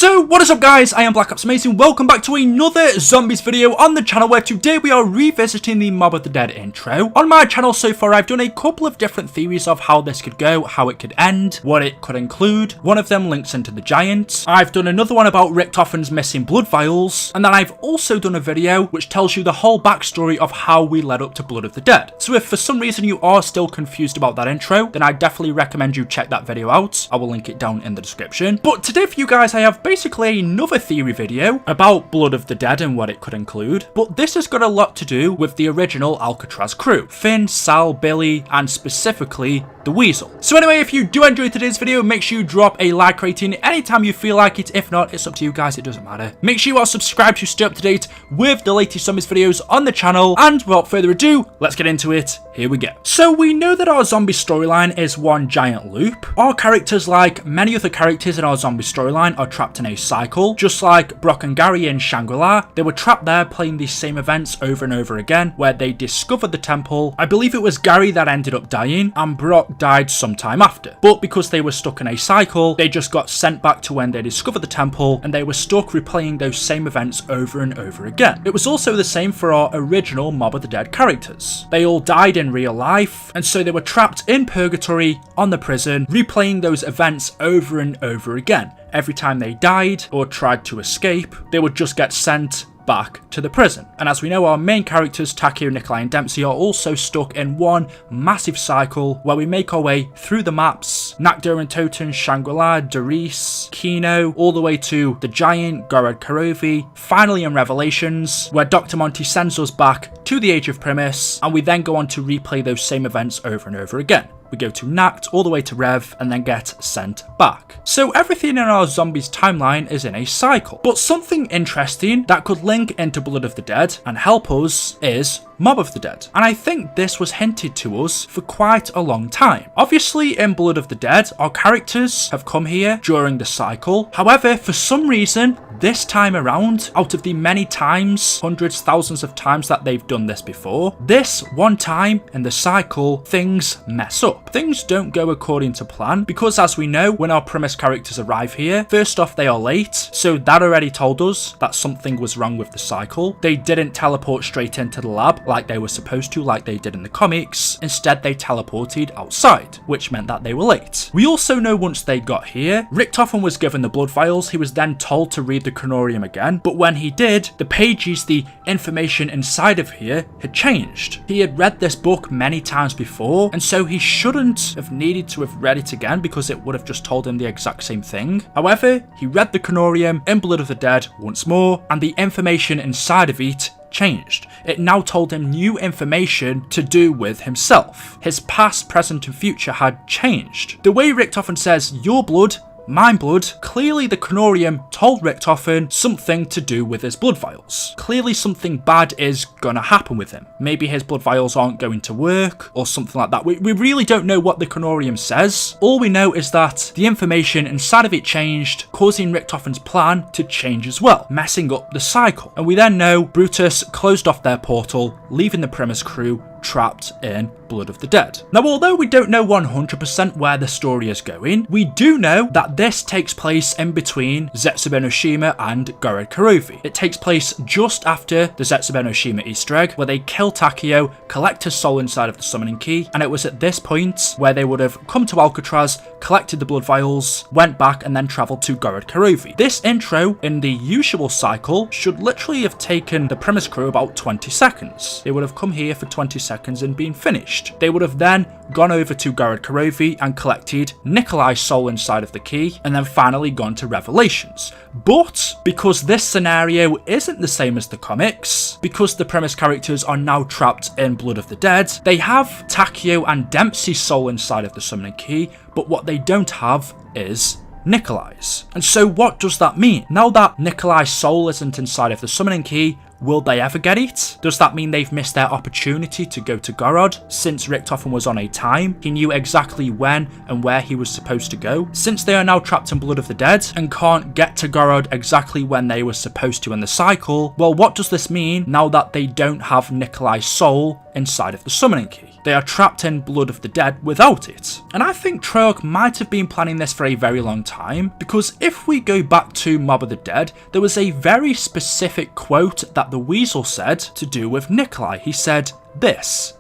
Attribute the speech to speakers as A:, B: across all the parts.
A: So what is up guys, I am BlackOpsAmazing, welcome back to another zombies video on the channel where today we are revisiting the Mob of the Dead intro. On my channel so far I've done a couple of different theories of how this could go, how it could end, what it could include. One of them links into the Giant. I've done another one about Richtofen's missing blood vials, and then I've also done a video which tells you the whole backstory of how we led up to Blood of the Dead. So if for some reason you are still confused about that intro, then I definitely recommend you check that video out. I will link it down in the description. But today for you guys I have basically another theory video about Blood of the Dead and what it could include, but this has got a lot to do with the original Alcatraz crew. Finn, Sal, Billy, and specifically the Weasel. So anyway, if you do enjoy today's video, make sure you drop a like rating anytime you feel like it. If not, it's up to you guys, it doesn't matter. Make sure you are subscribed to stay up to date with the latest zombies videos on the channel, and without further ado, let's get into it. Here we go. So we know that our zombie storyline is one giant loop. Our characters, like many other characters in our zombie storyline, are trapped in a cycle. Just like Brock and Gary in Shangri-La, they were trapped there playing these same events over and over again, where they discovered the temple. I believe it was Gary that ended up dying, and Brock died sometime after. But because they were stuck in a cycle, they just got sent back to when they discovered the temple, and they were stuck replaying those same events over and over again. It was also the same for our original Mob of the Dead characters. They all died in real life, and so they were trapped in purgatory on the prison, replaying those events over and over again. Every time they died or tried to escape, they would just get sent back to the prison. And as we know, our main characters, Takeo, Nikolai, and Dempsey, are also stuck in one massive cycle where we make our way through the maps, Nakdo and Toten, Shangri-La, Doris, Kino, all the way to the Giant, Gorod Karovi, finally in Revelations, where Dr. Monty sends us back to the Age of Primus, and we then go on to replay those same events over and over again. We go to Nacht, all the way to Rev, and then get sent back. So everything in our zombies timeline is in a cycle. But something interesting that could link into Blood of the Dead and help us is Mob of the Dead. And I think this was hinted to us for quite a long time. Obviously in Blood of the Dead, our characters have come here during the cycle. However, for some reason, this time around, out of the many times, hundreds, thousands of times that they've done this before, this one time in the cycle, things mess up. Things don't go according to plan, because as we know, when our premise characters arrive here, first off, they are late, so that already told us that something was wrong with the cycle. They didn't teleport straight into the lab like they were supposed to, like they did in the comics. Instead, they teleported outside, which meant that they were late. We also know once they got here, Richtofen was given the blood vials. He was then told to read the Chronorium again, but when he did, the pages, the information inside of here had changed. He had read this book many times before, and so he shouldn't have needed to have read it again because it would have just told him the exact same thing. However, he read the Chronorium in Blood of the Dead once more, and the information inside of it changed. It now told him new information to do with himself. His past, present, and future had changed. The way Richtofen says, "Your blood, mine blood," clearly the Chronorium told Richtofen something to do with his blood vials. Clearly something bad is gonna happen with him. Maybe his blood vials aren't going to work or something like that. We really don't know what the Chronorium says. All we know is that the information inside of it changed, causing Richtofen's plan to change as well, messing up the cycle. And we then know Brutus closed off their portal, leaving the Primus crew trapped in Blood of the Dead. Now, although we don't know 100% where the story is going, we do know that this takes place in between Zetsube no Shima and Gorod Karovi. It takes place just after the Zetsube no Shima Easter egg, where they kill Takeo, collect his soul inside of the summoning key, and it was at this point where they would have come to Alcatraz, collected the blood vials, went back, and then travelled to Gorod Karovi. This intro, in the usual cycle, should literally have taken the Primus crew about 20 seconds. They would have come here for 20 seconds and been finished. They would have then gone over to Gorod Karovi and collected Nikolai's soul inside of the key, and then finally gone to Revelations. But because this scenario isn't the same as the comics, because the premise characters are now trapped in Blood of the Dead, they have Takeo and Dempsey's soul inside of the summoning key, but what they don't have is Nikolai's. And so what does that mean? Now that Nikolai's soul isn't inside of the summoning key, will they ever get it? Does that mean they've missed their opportunity to go to Gorod? Since Richtofen was on a time, he knew exactly when and where he was supposed to go. Since they are now trapped in Blood of the Dead and can't get to Gorod exactly when they were supposed to in the cycle, well, what does this mean now that they don't have Nikolai's soul inside of the summoning key? They are trapped in Blood of the Dead without it. And I think Treyarch might have been planning this for a very long time, because if we go back to Mob of the Dead, there was a very specific quote that the Weasel said to do with Nikolai. He said this.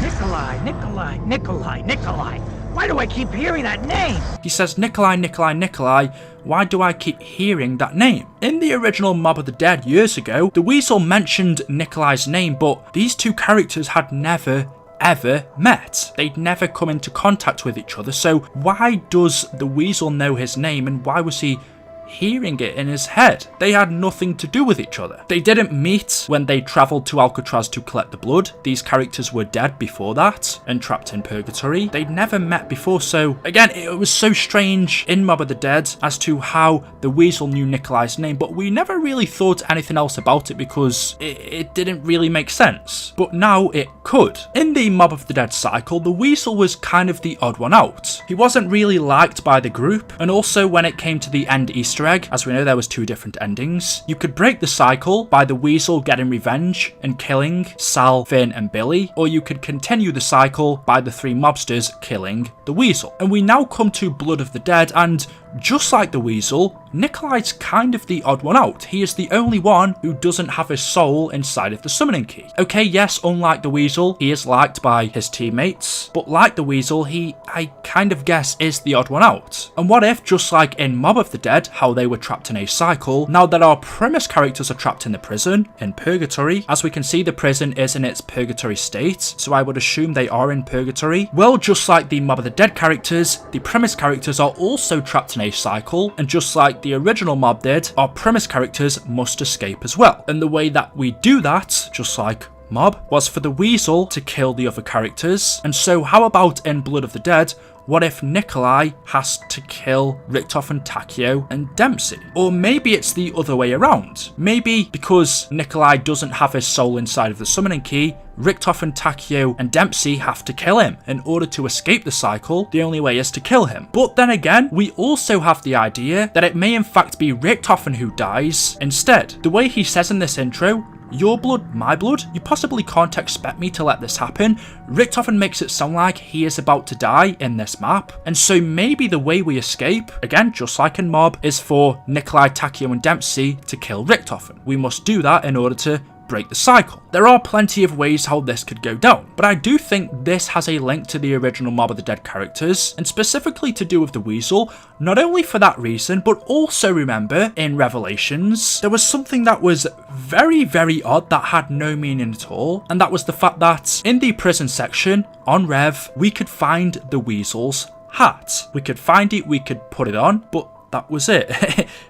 B: Nikolai, Nikolai, Nikolai, Nikolai. Why do I keep hearing that name?
A: He says, Nikolai, Nikolai, Nikolai. Why do I keep hearing that name? In the original Mob of the Dead years ago, the Weasel mentioned Nikolai's name, but these two characters had never ever met. They'd never come into contact with each other, so why does the Weasel know his name, and why was he hearing it in his head? They had nothing to do with each other. They didn't meet when they travelled to Alcatraz to collect the blood. These characters were dead before that and trapped in purgatory. They'd never met before, so again, it was so strange in Mob of the Dead as to how the Weasel knew Nikolai's name, but we never really thought anything else about it because it didn't really make sense. But now it could. In the Mob of the Dead cycle, the Weasel was kind of the odd one out. He wasn't really liked by the group, and also when it came to the end Easter egg, as we know there was two different endings, you could break the cycle by the Weasel getting revenge and killing Sal, Finn and Billy, or you could continue the cycle by the three mobsters killing the Weasel. And we now come to Blood of the Dead, and just like the Weasel, Nikolai's kind of the odd one out. He is the only one who doesn't have his soul inside of the summoning key. Okay, yes, unlike the Weasel, he is liked by his teammates, but like the Weasel, he, I kind of guess, is the odd one out. And what if, just like in Mob of the Dead, how they were trapped in a cycle, now that our premise characters are trapped in the prison, in purgatory, as we can see the prison is in its purgatory state, so I would assume they are in purgatory. Well, just like the Mob of the Dead characters, the premise characters are also trapped in a cycle, and just like the original Mob did, our premise characters must escape as well. And the way that we do that, just like Mob, was for the Weasel to kill the other characters. And so how about in Blood of the Dead, what if Nikolai has to kill Richtof and Takeo and Dempsey? Or maybe it's the other way around. Maybe because Nikolai doesn't have his soul inside of the summoning key, Richtof and Takeo and Dempsey have to kill him. In order to escape the cycle, the only way is to kill him. But then again, we also have the idea that it may in fact be Richtofen who dies instead. The way he says in this intro, your blood, my blood? You possibly can't expect me to let this happen. Richtofen makes it sound like he is about to die in this map. And so maybe the way we escape, again, just like in Mob, is for Nikolai, Takeo and Dempsey to kill Richtofen. We must do that in order to break the cycle. There are plenty of ways how this could go down, but I do think this has a link to the original Mob of the Dead characters, and specifically to do with the Weasel, not only for that reason, but also remember, in Revelations, there was something that was very, very odd that had no meaning at all, and that was the fact that in the prison section, on Rev, we could find the Weasel's hat. We could find it, we could put it on, but that was it.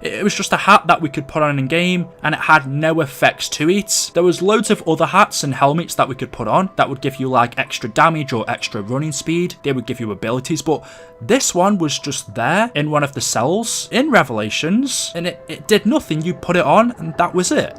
A: It was just a hat that we could put on in game, and it had no effects to it. There was loads of other hats and helmets that we could put on that would give you like extra damage or extra running speed. They would give you abilities, but this one was just there in one of the cells in Revelations, and it did nothing. You put it on and that was it.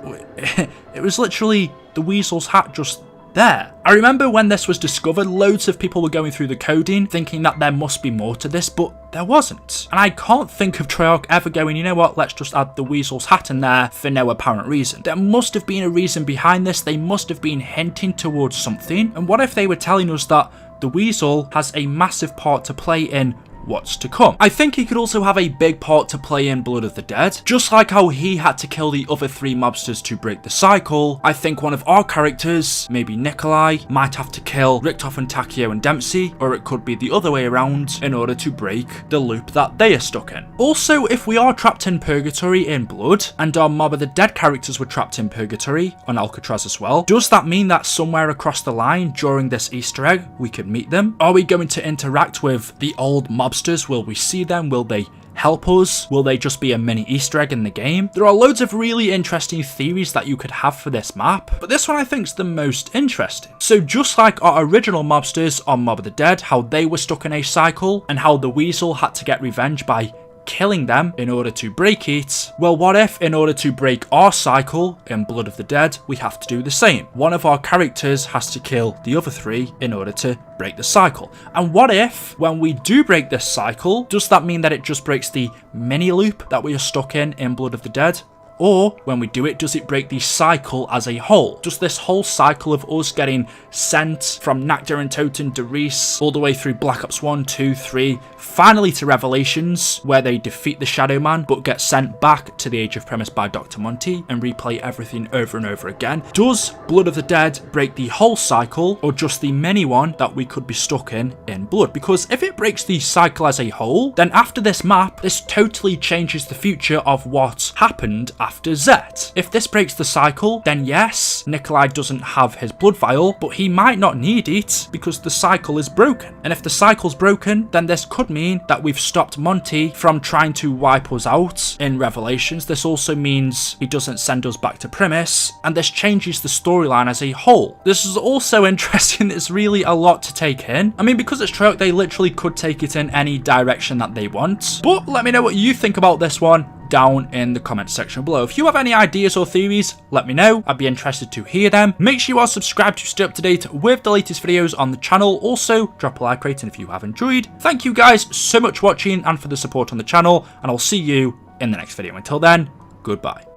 A: It was literally the Weasel's hat just there. I remember when this was discovered, loads of people were going through the coding thinking that there must be more to this, but there wasn't. And I can't think of Treyarch ever going, you know what, let's just add the Weasel's hat in there for no apparent reason. There must have been a reason behind this. They must have been hinting towards something. And what if they were telling us that the Weasel has a massive part to play in what's to come? I think he could also have a big part to play in Blood of the Dead. Just like how he had to kill the other three mobsters to break the cycle, I think one of our characters, maybe Nikolai, might have to kill Richtof and Takeo and Dempsey, or it could be the other way around, in order to break the loop that they are stuck in. Also, if we are trapped in purgatory in Blood, and our Mob of the Dead characters were trapped in purgatory on Alcatraz as well, does that mean that somewhere across the line during this Easter egg we could meet them? Are we going to interact with the old mobsters? Will we see them? Will they help us? Will they just be a mini Easter egg in the game? There are loads of really interesting theories that you could have for this map, but this one I think is the most interesting. So just like our original mobsters on Mob of the Dead, how they were stuck in a cycle, and how the Weasel had to get revenge by killing them in order to break it, well, what if in order to break our cycle in Blood of the Dead, we have to do the same? One of our characters has to kill the other three in order to break the cycle. And what if when we do break this cycle, does that mean that it just breaks the mini loop that we are stuck in Blood of the Dead? Or when we do it, does it break the cycle as a whole? Does this whole cycle of us getting sent from Nakda and Toten to Reese all the way through Black Ops 1, 2, 3, finally to Revelations, where they defeat the Shadow Man but get sent back to the Age of Premise by Dr. Monty and replay everything over and over again? Does Blood of the Dead break the whole cycle, or just the mini one that we could be stuck in Blood? Because if it breaks the cycle as a whole, then after this map, this totally changes the future of what happened after Z. If this breaks the cycle, then yes, Nikolai doesn't have his blood vial, but he might not need it because the cycle is broken. And if the cycle's broken, then this could mean that we've stopped Monty from trying to wipe us out in Revelations. This also means he doesn't send us back to Premise, and this changes the storyline as a whole. This is also interesting. It's really a lot to take in. I mean, because it's Treyarch, they literally could take it in any direction that they want. But let me know what you think about this one down in the comment section below. If you have any ideas or theories, let me know. I'd be interested to hear them. Make sure you are subscribed to stay up to date with the latest videos on the channel. Also, drop a like rating if you have enjoyed. Thank you guys so much for watching and for the support on the channel, and I'll see you in the next video. Until then, goodbye.